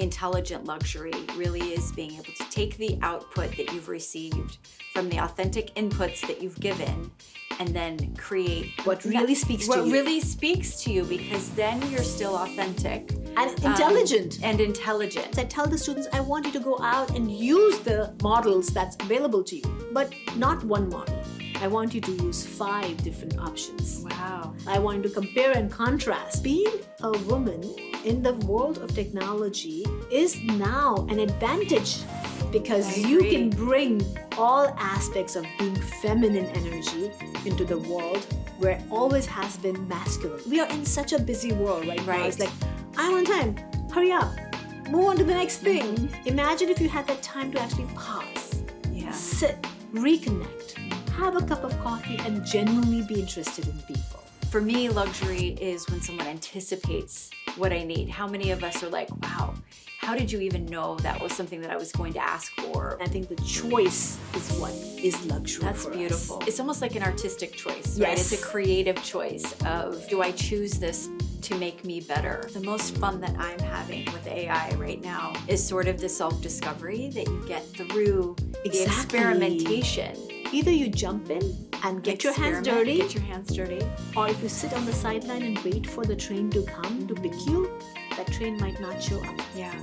intelligent luxury really is being able to take the output that you've received from the authentic inputs that you've given and then create what really speaks to you. What really speaks to you, because then you're still authentic. And intelligent. So I tell the students, I want you to go out and use the models that's available to you, but not one model. I want you to use 5 different options. Wow. I want you to compare and contrast. Being a woman in the world of technology is now an advantage because you can bring all aspects of being feminine energy into the world where it always has been masculine. We are in such a busy world right now. It's like, I'm on time, hurry up, move on to the next thing. Imagine if you had that time to actually pause, sit, reconnect, have a cup of coffee and genuinely be interested in people. For me, luxury is when someone anticipates what I need. How many of us are like, wow, how did you even know that was something that I was going to ask for? I think the choice is what is luxury. That's for beautiful. us. It's almost like an artistic choice, right? Yes. It's a creative choice of, do I choose this to make me better? The most fun that I'm having with AI right now is sort of the self-discovery that you get through the experimentation. Either you jump in and get your hands dirty, or if you sit on the sideline and wait for the train to come to pick you, that train might not show up. Yeah.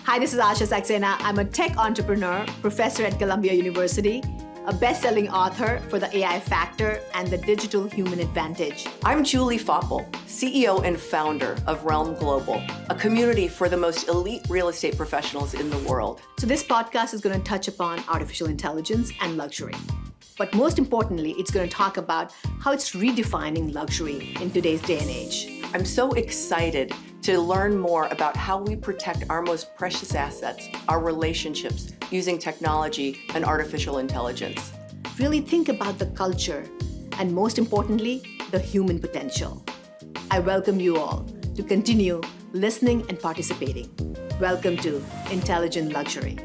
Hi, this is Asha Saxena. I'm a tech entrepreneur, professor at Columbia University, a best-selling author for The AI Factor and The Digital Human Advantage. I'm Julie Foppel, CEO and founder of Realm Global, a community for the most elite real estate professionals in the world. So this podcast is going to touch upon artificial intelligence and luxury. But most importantly, it's going to talk about how it's redefining luxury in today's day and age. I'm so excited to learn more about how we protect our most precious assets, our relationships, using technology and artificial intelligence. Really think about the culture and, most importantly, the human potential. I welcome you all to continue listening and participating. Welcome to Intelligent Luxury.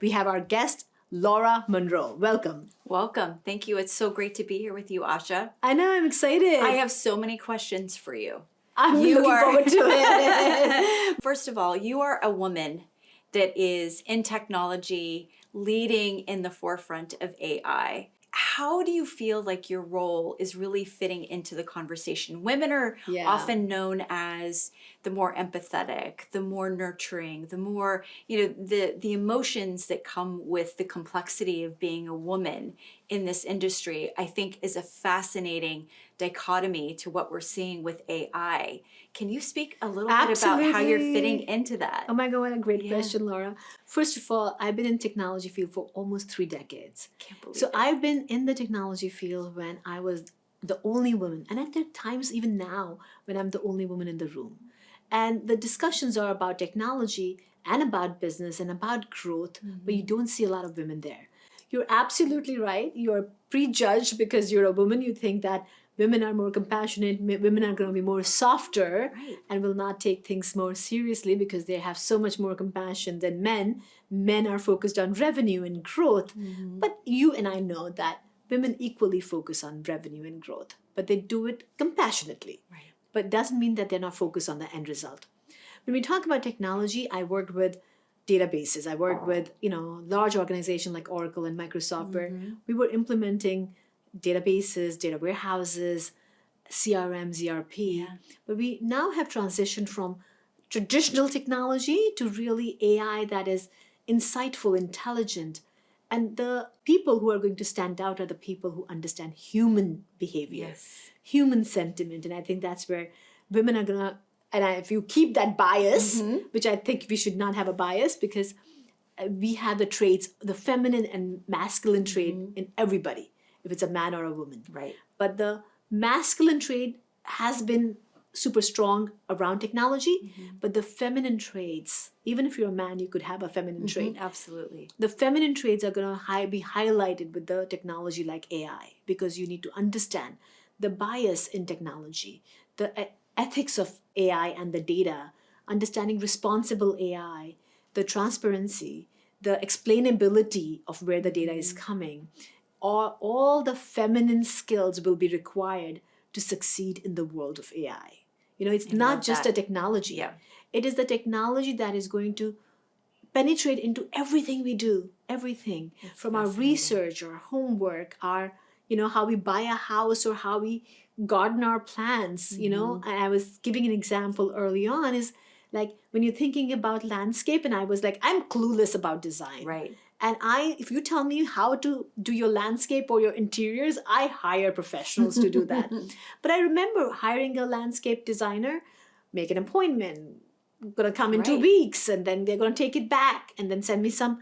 We have our guest, Laura Monroe. Welcome. Welcome. Thank you. It's so great to be here with you, Asha. I know, I'm excited. I have so many questions for you. I'm looking forward to it. First of all, you are a woman that is in technology, leading in the forefront of AI. How do you feel like your role is really fitting into the conversation? Women are often known as the more empathetic, the more nurturing, the more, the emotions that come with the complexity of being a woman in this industry, I think is a fascinating dichotomy to what we're seeing with AI. Can you speak a little bit about how you're fitting into that? Oh my God, what a great question, Laura. First of all, I've been in the technology field for almost 3 decades. Can't believe So it. I've been in the technology field when I was the only woman. And at that times, even now, when I'm the only woman in the room. And the discussions are about technology and about business and about growth, but you don't see a lot of women there. You're absolutely right. You're prejudged because you're a woman. You think that women are more compassionate, women are going to be more softer and will not take things more seriously because they have so much more compassion than men. Men are focused on revenue and growth. But you and I know that women equally focus on revenue and growth, but they do it compassionately. But it doesn't mean that they're not focused on the end result. When we talk about technology, I worked with databases. I worked with, large organizations like Oracle and Microsoft where we were implementing databases, data warehouses, CRMs, ERP. But we now have transitioned from traditional technology to really AI that is insightful, intelligent. And the people who are going to stand out are the people who understand human behavior, human sentiment. And I think that's where women are going to, if you keep that bias, which I think we should not have a bias because we have the traits, the feminine and masculine trait in everybody, if it's a man or a woman. But the masculine trait has been super strong around technology, but the feminine traits, even if you're a man, you could have a feminine trait. Absolutely. The feminine traits are going to be highlighted with the technology like AI because you need to understand the bias in technology, the ethics of AI and the data, understanding responsible AI, the transparency, the explainability of where the data is coming. All the feminine skills will be required to succeed in the world of AI. It's I not love just that. a technology. Yeah. It is the technology that is going to penetrate into everything we do, everything It's from our fascinating. research, our homework, our, how we buy a house or how we garden our plants, Mm-hmm. And I was giving an example early on is like when you're thinking about landscape, and I was like, I'm clueless about design. Right. And if you tell me how to do your landscape or your interiors, I hire professionals to do that. But I remember hiring a landscape designer, make an appointment, going to come in 2 Right. weeks, and then they're going to take it back and then send me some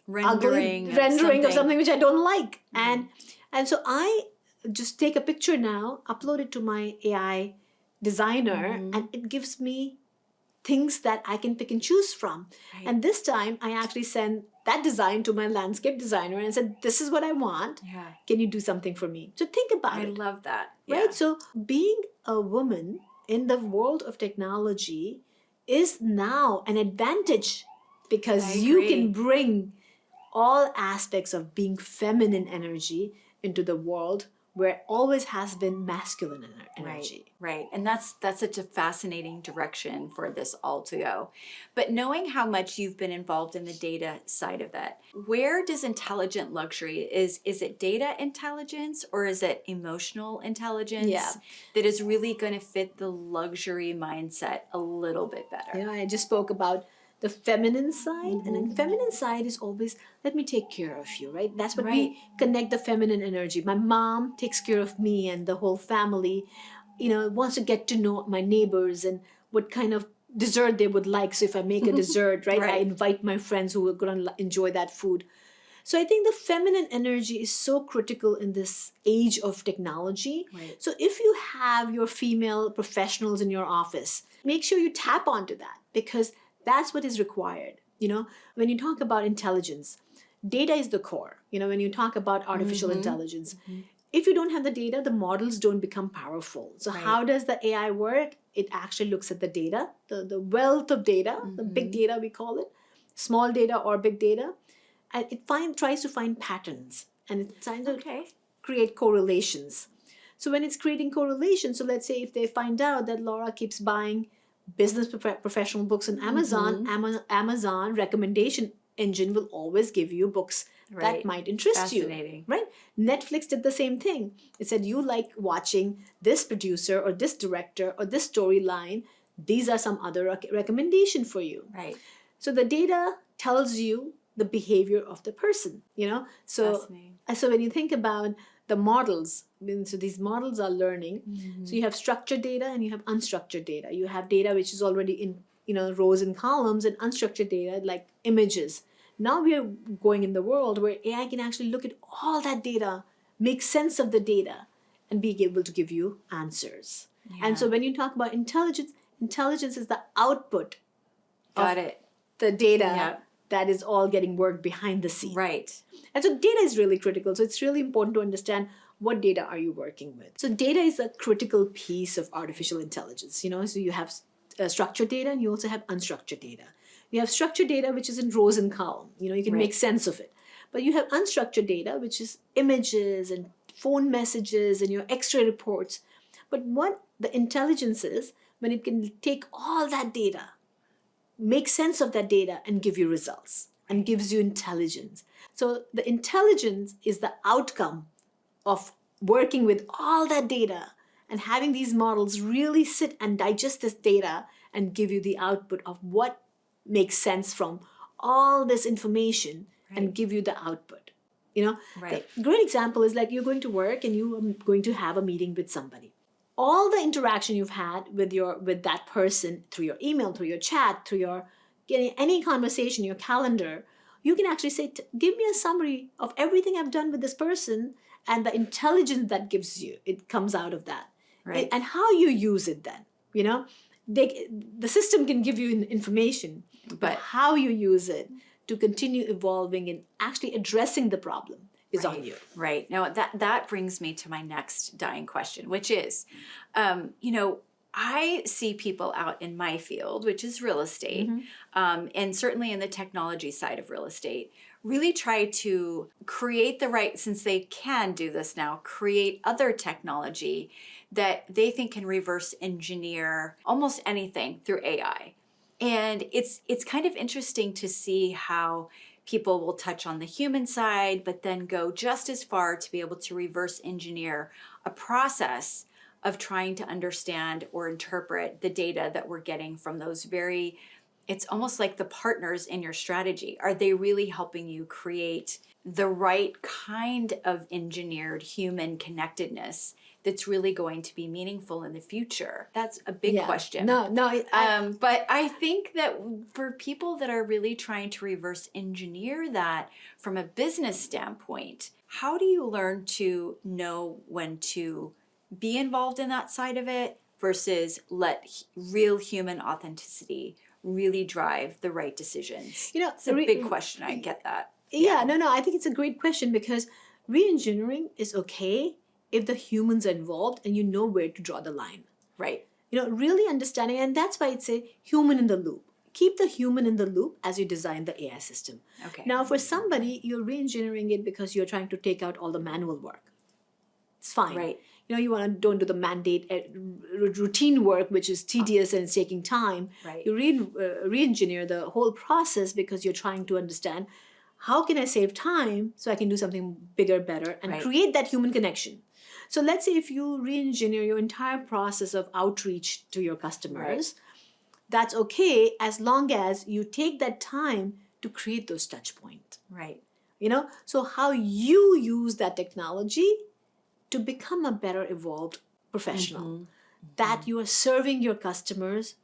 ugly Rendering rendering of something which I don't like. Mm-hmm. And so I just take a picture now, upload it to my AI designer, Mm-hmm. and it gives me things that I can pick and choose from. Right. And this time I actually sent that design to my landscape designer and said, this is what I want. Yeah. Can you do something for me? So think about I it. love that. Right? Yeah. So being a woman in the world of technology is now an advantage because I you agree. can bring all aspects of being feminine energy into the world where always has been masculine energy. Right. And that's such a fascinating direction for this all to go. But knowing how much you've been involved in the data side of that, where does intelligent luxury is it data intelligence or is it emotional intelligence Yeah. that is really going to fit the luxury mindset a little bit better? I just spoke about the feminine side, and then feminine side is always, let me take care of you, right? That's what Right. we connect the feminine energy. My mom takes care of me and the whole family, wants to get to know my neighbors and what kind of dessert they would like. So if I make a dessert, right, I Right. invite my friends who are going to enjoy that food. So I think the feminine energy is so critical in this age of technology. Right. So if you have your female professionals in your office, make sure you tap onto that because that's what is required. When you talk about intelligence, data is the core. When you talk about artificial intelligence, if you don't have the data, the models don't become powerful. So Right. how does the AI work? It actually looks at the data, the wealth of data, the big data we call it, small data or big data, and it tries to find patterns and it tries to Okay. create correlations. So when it's creating correlations, so let's say if they find out that Laura keeps buying business professional books on Amazon, Amazon recommendation engine will always give you books that Right. might interest you. Fascinating. Right? Netflix did the same thing. It said you like watching this producer or this director or this storyline. These are some other recommendation for you. Right. So the data tells you the behavior of the person, So, Fascinating. so when you think about the models, so these models are learning. So you have structured data and you have unstructured data. You have data which is already in, rows and columns, and unstructured data like images. Now we are going in the world where AI can actually look at all that data, make sense of the data, and be able to give you answers. And so when you talk about intelligence, intelligence is the output Got it. the data Yeah. that is all getting worked behind the scene. Right. And so data is really critical. So it's really important to understand what data are you working with. So data is a critical piece of artificial intelligence. So you have structured data and you also have unstructured data. You have structured data which is in rows and columns. You can make Right. sense of it. But you have unstructured data which is images and phone messages and your X-ray reports. But what the intelligence is when it can take all that data, make sense of that data and give you results and gives you intelligence. So the intelligence is the outcome of working with all that data and having these models really sit and digest this data and give you the output of what makes sense from all this information and Right. give you the output. Right. The great example is like you're going to work and you are going to have a meeting with somebody. All the interaction you've had with that person through your email, through your chat, through your any conversation, your calendar, you can actually say, give me a summary of everything I've done with this person and the intelligence that gives you. It comes out of that. Right. And how you use it then. The system can give you information, but But- how you use it to continue evolving and actually addressing the problem is on you. Right. Now that brings me to my next dying question, which is, I see people out in my field, which is real estate, and certainly in the technology side of real estate, really try to create since they can do this now, create other technology that they think can reverse engineer almost anything through AI. And it's kind of interesting to see how people will touch on the human side, but then go just as far to be able to reverse engineer a process of trying to understand or interpret the data that we're getting from those very, it's almost like the partners in your strategy. Are they really helping you create the right kind of engineered human connectedness that's really going to be meaningful in the future? That's a big question. No, But I think that for people that are really trying to reverse engineer that from a business standpoint, how do you learn to know when to be involved in that side of it versus let real human authenticity really drive the right decisions? It's a big question. I get that. No, I think it's a great question, because re-engineering is okay if the humans are involved and you know where to draw the line. Right. Really understanding, and that's why it's a human in the loop. Keep the human in the loop as you design the AI system. Okay. Now, for somebody, you're re-engineering it because you're trying to take out all the manual work. It's fine. Right. Don't do the mandate routine work, which is tedious and it's taking time. Right. You re-engineer the whole process because you're trying to understand, how can I save time so I can do something bigger, better, and Right. create that human connection? So let's say if you re-engineer your entire process of outreach to your customers, that's okay as long as you take that time to create those touch points. Right. So how you use that technology to become a better evolved professional, that you are serving your customers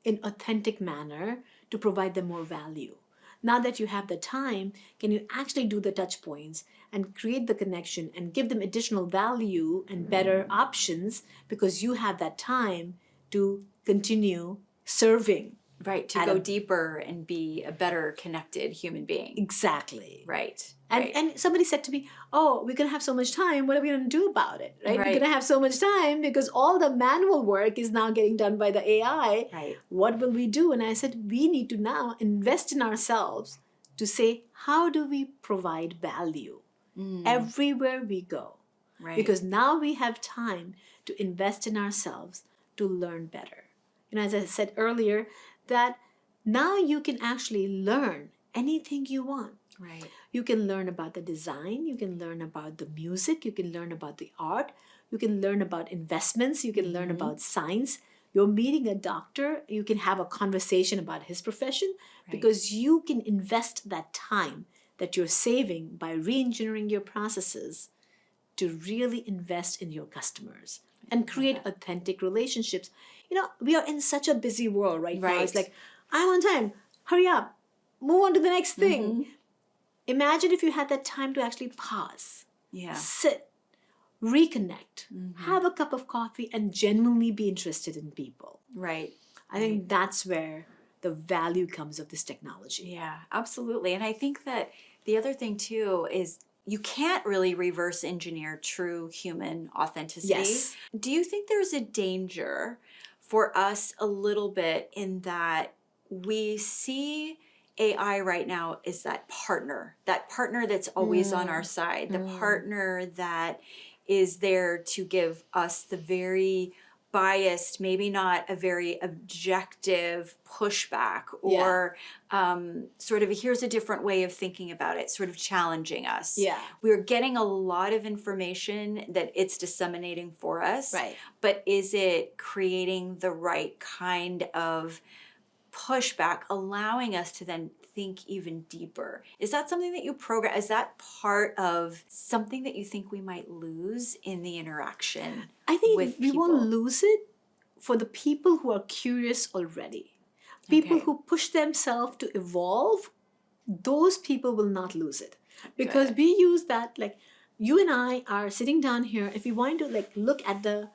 in authentic manner to provide them more value. Now that you have the time, can you actually do the touch points and create the connection and give them additional value and better options because you have that time to continue serving? Right. To go deeper and be a better connected human being. Exactly. Right. And somebody said to me, oh, we're going to have so much time. What are we going to do about it? Right? We're Right. going to have so much time because all the manual work is now getting done by the AI. Right. What will we do? And I said, we need to now invest in ourselves to say, how do we provide value everywhere we go? Right. Because now we have time to invest in ourselves to learn better. As I said earlier, that now you can actually learn anything you want. Right. You can learn about the design, you can learn about the music, you can learn about the art, you can learn about investments, you can learn about science. You're meeting a doctor, you can have a conversation about his profession because you can invest that time that you're saving by re-engineering your processes to really invest in your customers and create authentic relationships. We are in such a busy world right now. It's like, I'm on time, hurry up, move on to the next thing. Imagine if you had that time to actually pause, sit, reconnect, have a cup of coffee, and genuinely be interested in people. Right. I think that's where the value comes of this technology. Yeah, absolutely. And I think that the other thing too is you can't really reverse engineer true human authenticity. Yes. Do you think there's a danger for us a little bit in that we see AI right now is that partner that's always on our side, the partner that is there to give us the very biased, maybe not a very objective pushback or sort of here's a different way of thinking about it, sort of challenging us. Yeah. We're getting a lot of information that it's disseminating for us. Right. But is it creating the right kind of pushback, allowing us to then think even deeper? Is that something that you program? Is that part of something that you think we might lose in the interaction? I think with we people? won't lose it for the people who are curious already. People Okay. who push themselves to evolve, those people will not lose it. Because Good. we use that, like you and I are sitting down here, if we want to look at the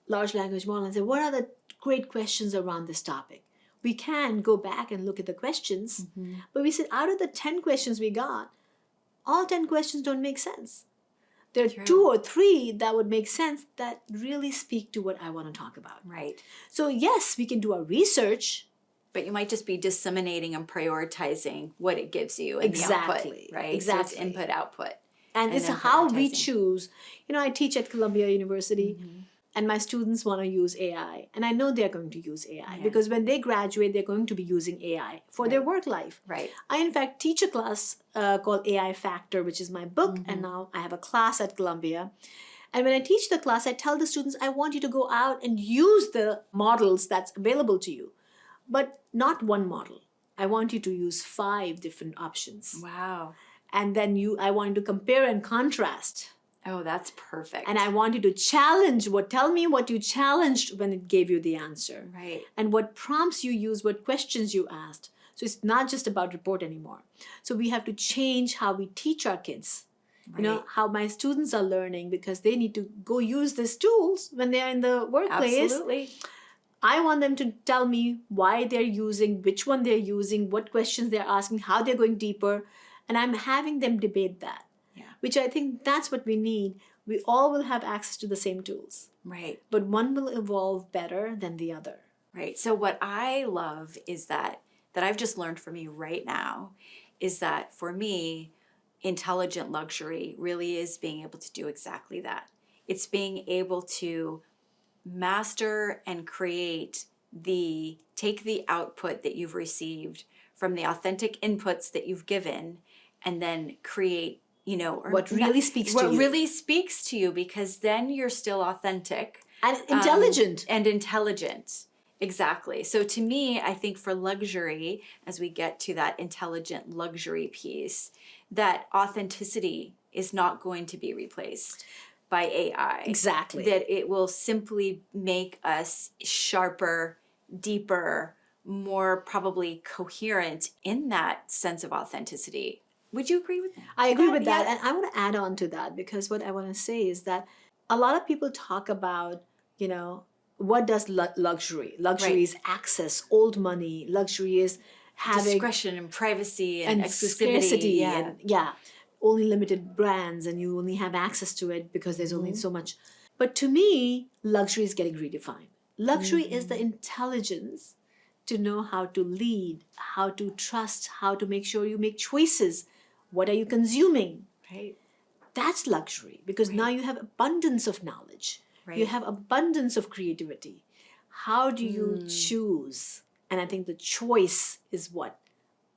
large language model and say, what are the great questions around this topic? We can go back and look at the questions, but we said out of the 10 questions we got, all 10 questions don't make sense. There are 2 or 3 that would make sense that really speak to what I want to talk about. Right. So yes, we can do our research. But you might just be disseminating and prioritizing what it gives you in Exactly. the output, right? Exactly. So it's input, output. And it's then how we prioritizing. choose. I teach at Columbia University. and my students want to use AI, and I know they're going to use AI Yeah. because when they graduate, they're going to be using AI for their Right. work life. Right. I, in fact, teach a class called AI Factor, which is my book, and now I have a class at Columbia. And when I teach the class, I tell the students, I want you to go out and use the models that's available to you, but not one model. I want you to use 5 different options. Wow. And then I want you to compare and contrast. Oh, that's perfect. And I want you to tell me what you challenged when it gave you the answer. Right. And what prompts you used, what questions you asked. So it's not just about report anymore. So we have to change how we teach our kids. You know, Right. how my students are learning because they need to go use these tools when they're in the workplace. Absolutely. I want them to tell me why they're using, which one they're using, what questions they're asking, how they're going deeper. And I'm having them debate that, which I think that's what we need. We all will have access to the same tools, Right. but one will evolve better than the other. Right. So what I love is that I've just learned from you right now is that for me, intelligent luxury really is being able to do exactly that. It's being able to master and take the output that you've received from the authentic inputs that you've given and then create, or What really speaks to what you. really speaks to you, because then you're still authentic And intelligent. and intelligent. Exactly. So to me, I think for luxury, as we get to that intelligent luxury piece, that authenticity is not going to be replaced by AI. Exactly. That it will simply make us sharper, deeper, more probably coherent in that sense of authenticity. Would you agree with that? I agree with that. Yeah. And I want to add on to that because what I want to say is that a lot of people talk about, what does luxury? Luxury Right. is access, old money. Luxury is having Discretion and privacy and exclusivity. scarcity Yeah. and only limited brands and you only have access to it because there's only so much. But to me, luxury is getting redefined. Luxury is the intelligence to know how to lead, how to trust, how to make sure you make choices. What are you consuming? Right. That's luxury because now you have abundance of knowledge. You Right. have abundance of creativity. How do you choose? And I think the choice is what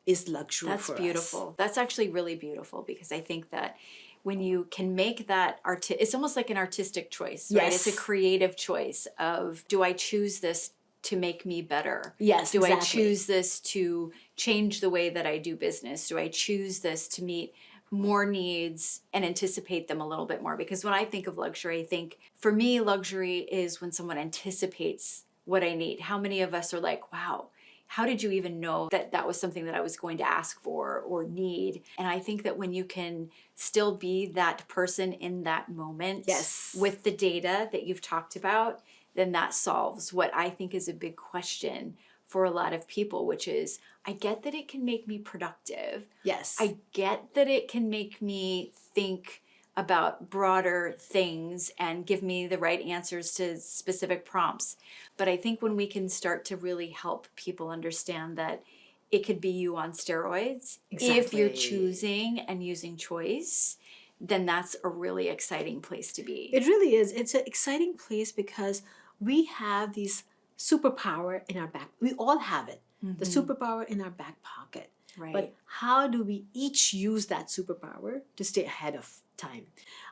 is luxury That's for us. beautiful. That's actually really beautiful because I think that when you can make that it's almost like an artistic choice, right? Yes. It's a creative choice of, do I choose this to make me better? Yes, Do I exactly. choose this to change the way that I do business? Do I choose this to meet more needs and anticipate them a little bit more? Because when I think of luxury, I think for me, luxury is when someone anticipates what I need. How many of us are like, wow, how did you even know that that was something that I was going to ask for or need? And I think that when you can still be that person in that moment Yes. with the data that you've talked about, then that solves what I think is a big question for a lot of people, which is, I get that it can make me productive. Yes. I get that it can make me think about broader things and give me the right answers to specific prompts. But I think when we can start to really help people understand that it could be you on steroids, if you're Exactly. choosing and using choice, then that's a really exciting place to be. It really is. It's an exciting place because we have these superpower in our back. We all have it. The superpower in our back pocket. Right. But how do we each use that superpower to stay ahead of time?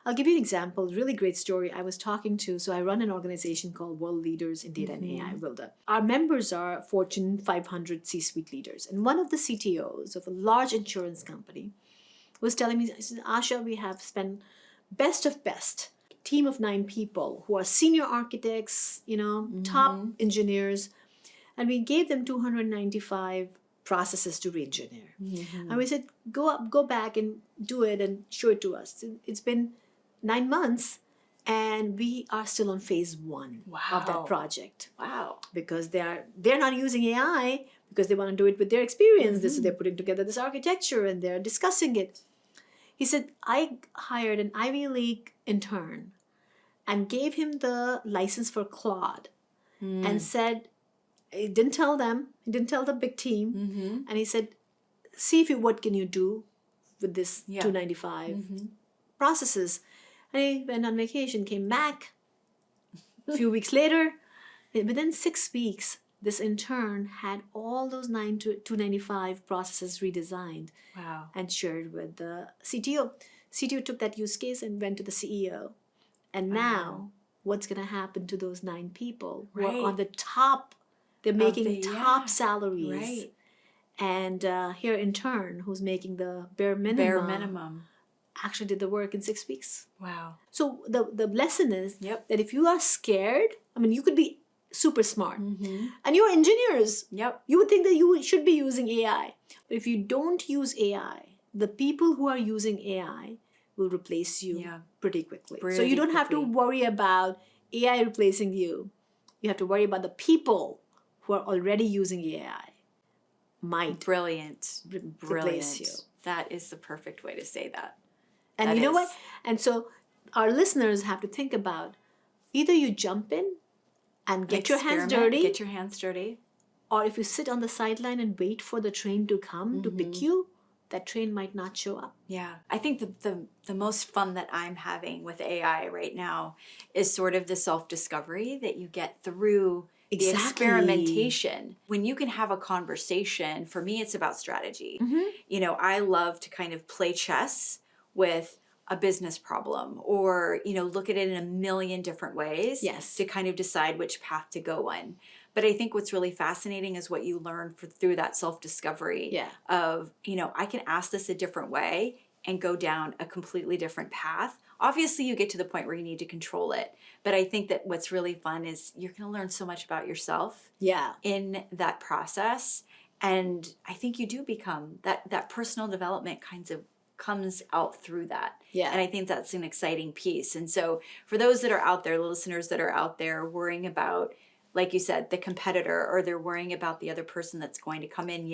I'll give you an example, really great story. I was talking to, so I run an organization called World Leaders in Data and AI, WILDA. Our members are Fortune 500 C-suite leaders. And one of the CTOs of a large insurance company was telling me, he said, Asha, we have spent best of best, team of 9 people who are senior architects, top engineers, and we gave them 295 processes to re-engineer. And we said, go back and do it and show it to us. It's been 9 months and we are still on phase 1 of that Wow. project. Wow. Because they're not using AI because they want to do it with their experience. So they're putting together this architecture and they're discussing it. He said, I hired an Ivy League intern and gave him the license for Claude and said, he didn't tell them, he didn't tell the big team. And he said, see what can you do with this 295 processes. And he went on vacation, came back, A few weeks later, within 6 weeks, this intern had all those 295 processes redesigned Wow. and shared with the CTO. CTO took that use case and went to the CEO. And now, what's going to happen to those 9 people who are on the top? They're making top salaries. Right. And here, intern, who's making the bare minimum, actually did the work in 6 weeks. Wow. So the lesson is Yep. that if you are scared, I mean, you could be super smart. Mm-hmm. And you're engineers. Yep. You would think that you should be using AI. But if you don't use AI, the people who are using AI will replace you pretty quickly. So you don't have to worry about AI replacing you. You have to worry about the people who are already using AI might Brilliant. replace you. That is the perfect way to say that. And That you know is. what? And so our listeners have to think about either you jump in and get your hands Experiment, dirty, Get your hands dirty. or if you sit on the sideline and wait for the train to come to pick you, that train might not show up. Yeah. I think the most fun that I'm having with AI right now is sort of the self-discovery that you get through the experimentation. When you can have a conversation, for me, it's about strategy. You know, I love to kind of play chess with a business problem or, you know, look at it in a million different ways to kind of decide which path to go on. But I think what's really fascinating is what you learn through that self-discovery of, you know, I can ask this a different way and go down a completely different path. Obviously, you get to the point where you need to control it. But I think that what's really fun is you're going to learn so much about yourself in that process. And I think you do become that personal development kinds of comes out through that. And I think that's an exciting piece. And so for those that are out there, the listeners that are out there worrying about, like you said, the competitor, or they're worrying about the other person that's going to come in,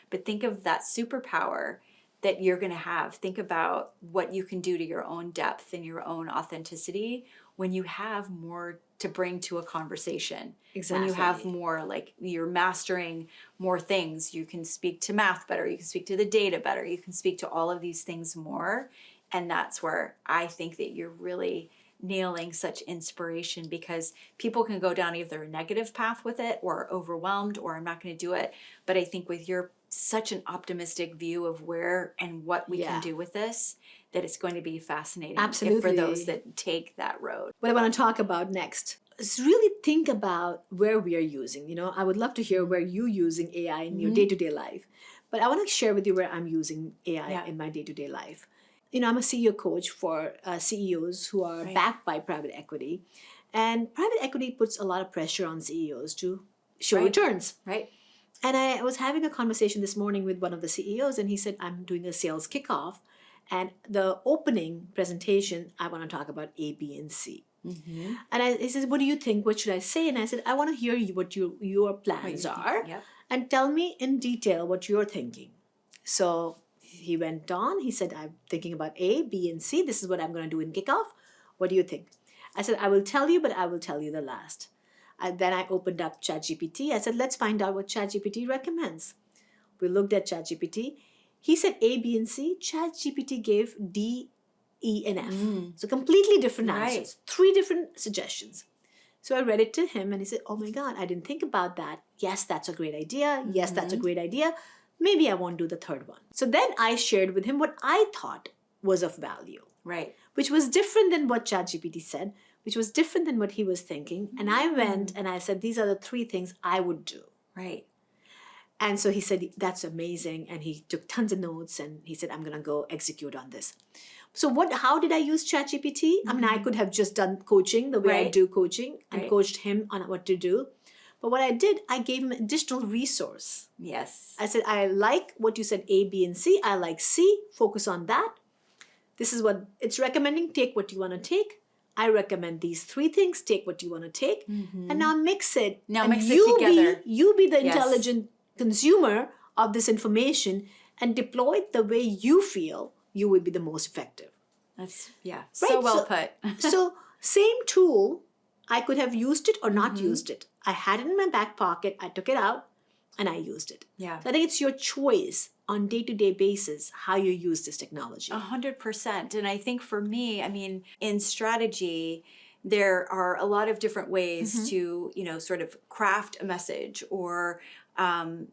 but think of that superpower that you're going to have. Think about what you can do to your own depth and your own authenticity when you have more to bring to a conversation. When you have more, like you're mastering more things, you can speak to math better, you can speak to the data better, you can speak to all of these things more. And that's where I think that you're really nailing such inspiration, because people can go down either a negative path with it or overwhelmed or I'm not going to do it. But I think with your such an optimistic view of where and what we can do with this, that it's going to be fascinating for those that take that road. What I want to talk about next is really think about where we are using. You know, I would love to hear where you're using AI in your day-to-day life. But I want to share with you where I'm using AI in my day-to-day life. You know, I'm a CEO coach for CEOs who are backed by private equity. And private equity puts a lot of pressure on CEOs to show returns. And I was having a conversation this morning with one of the CEOs, and he said, I'm doing a sales kickoff. And the opening presentation, I want to talk about A, B, and C. And he says, what do you think? What should I say? And I said, I want to hear what your plans are. And tell me in detail what you're thinking. So he went on. He said, I'm thinking about A, B, and C. This is what I'm going to do in kickoff. What do you think? I said, I will tell you, but I will tell you the last. And then I opened up ChatGPT. I said, let's find out what ChatGPT recommends. We looked at ChatGPT. He said A, B, and C. ChatGPT gave D, E, and F. So completely different answers. 3 different suggestions. So I read it to him and he said, oh my God, I didn't think about that. Yes, that's a great idea. Yes, that's a great idea. Maybe I won't do the third one. So then I shared with him what I thought was of value. Which was different than what ChatGPT said, which was different than what he was thinking. And I went and I said, these are the 3 things I would do. And so he said, that's amazing. And he took tons of notes and he said, I'm going to go execute on this. So how did I use ChatGPT? I mean, I could have just done coaching the way I do coaching and coached him on what to do. But what I did, I gave him an additional resource. I said, I like what you said, A, B, and C. I like C. Focus on that. This is what it's recommending. Take what you want to take. I recommend these 3 things. Take what you want to take. And now mix it. Now mix it together. You be the intelligent consumer of this information and deploy it the way you feel you would be the most effective. That's, so well put. So same tool, I could have used it or not used it. I had it in my back pocket. I took it out and I used it. So I think it's your choice on day-to-day basis how you use this technology. 100%. And I think for me, I mean, in strategy, there are a lot of different ways to, sort of craft a message or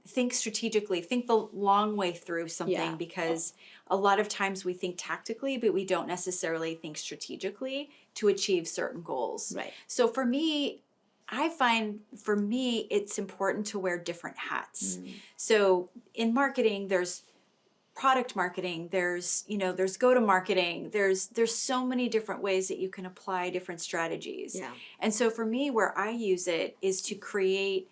think strategically, think the long way through something, because a lot of times we think tactically, but we don't necessarily think strategically to achieve certain goals. Right. So for me, I find it's important to wear different hats. So in marketing, there's product marketing, there's go-to marketing, there's so many different ways that you can apply different strategies. Yeah. And so for me, where I use it is to create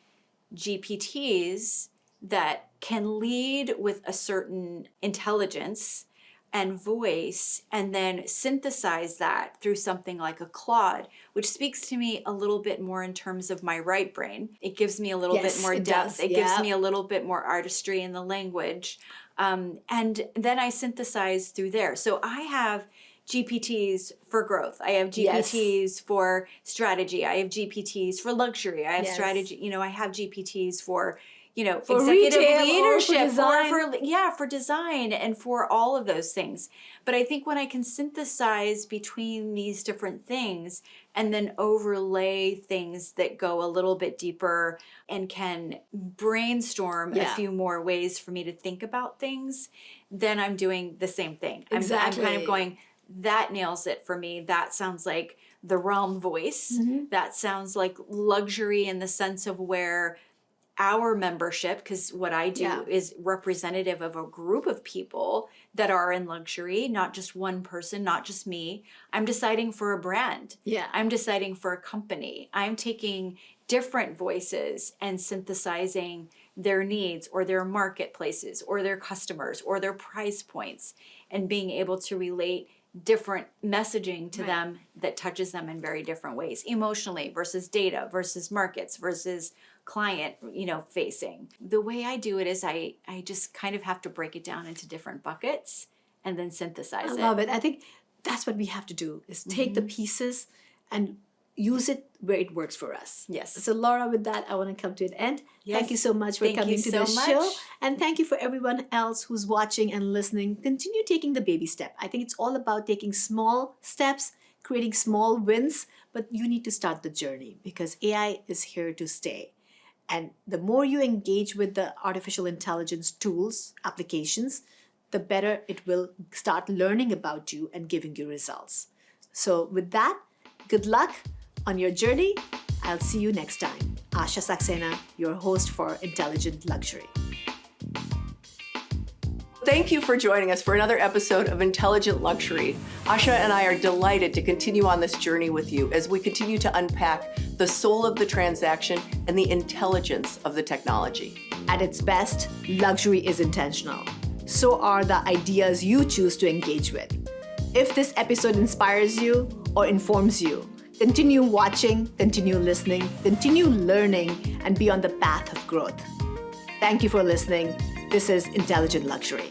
GPTs that can lead with a certain intelligence and voice, and then synthesize that through something like a Claude, which speaks to me a little bit more in terms of my right brain. It gives me a little bit more depth. It gives me a little bit more artistry in the language. And then I synthesize through there. So I have GPTs for growth. I have GPTs for strategy. I have GPTs for luxury. I have strategy. I have GPTs for, for executive leadership for design and for all of those things. But I think when I can synthesize between these different things and then overlay things that go a little bit deeper and can brainstorm a few more ways for me to think about things, then I'm doing the same thing. Exactly. I'm kind of going, that nails it for me. That sounds like the realm voice. That sounds like luxury in the sense of where our membership, because what I do is representative of a group of people that are in luxury, not just one person, not just me. I'm deciding for a brand. Yeah. I'm deciding for a company. I'm taking different voices and synthesizing their needs or their marketplaces or their customers or their price points and being able to relate different messaging to them that touches them in very different ways, emotionally versus data versus markets versus client, facing. The way I do it is I just kind of have to break it down into different buckets and then synthesize it. I love it. I think that's what we have to do, is take the pieces and use it where it works for us. Yes. So Laura, with that, I want to come to an end. Yes. Thank you so much for coming to the show. And thank you for everyone else who's watching and listening. Continue taking the baby step. I think it's all about taking small steps, creating small wins, but you need to start the journey because AI is here to stay. And the more you engage with the artificial intelligence tools, applications, the better it will start learning about you and giving you results. So with that, good luck on your journey. I'll see you next time. Asha Saxena, your host for Intelligent Luxury. Thank you for joining us for another episode of Intelligent Luxury. Asha and I are delighted to continue on this journey with you as we continue to unpack the soul of the transaction and the intelligence of the technology. At its best, luxury is intentional. So are the ideas you choose to engage with. If this episode inspires you or informs you, continue watching, continue listening, continue learning, and be on the path of growth. Thank you for listening. This is Intelligent Luxury.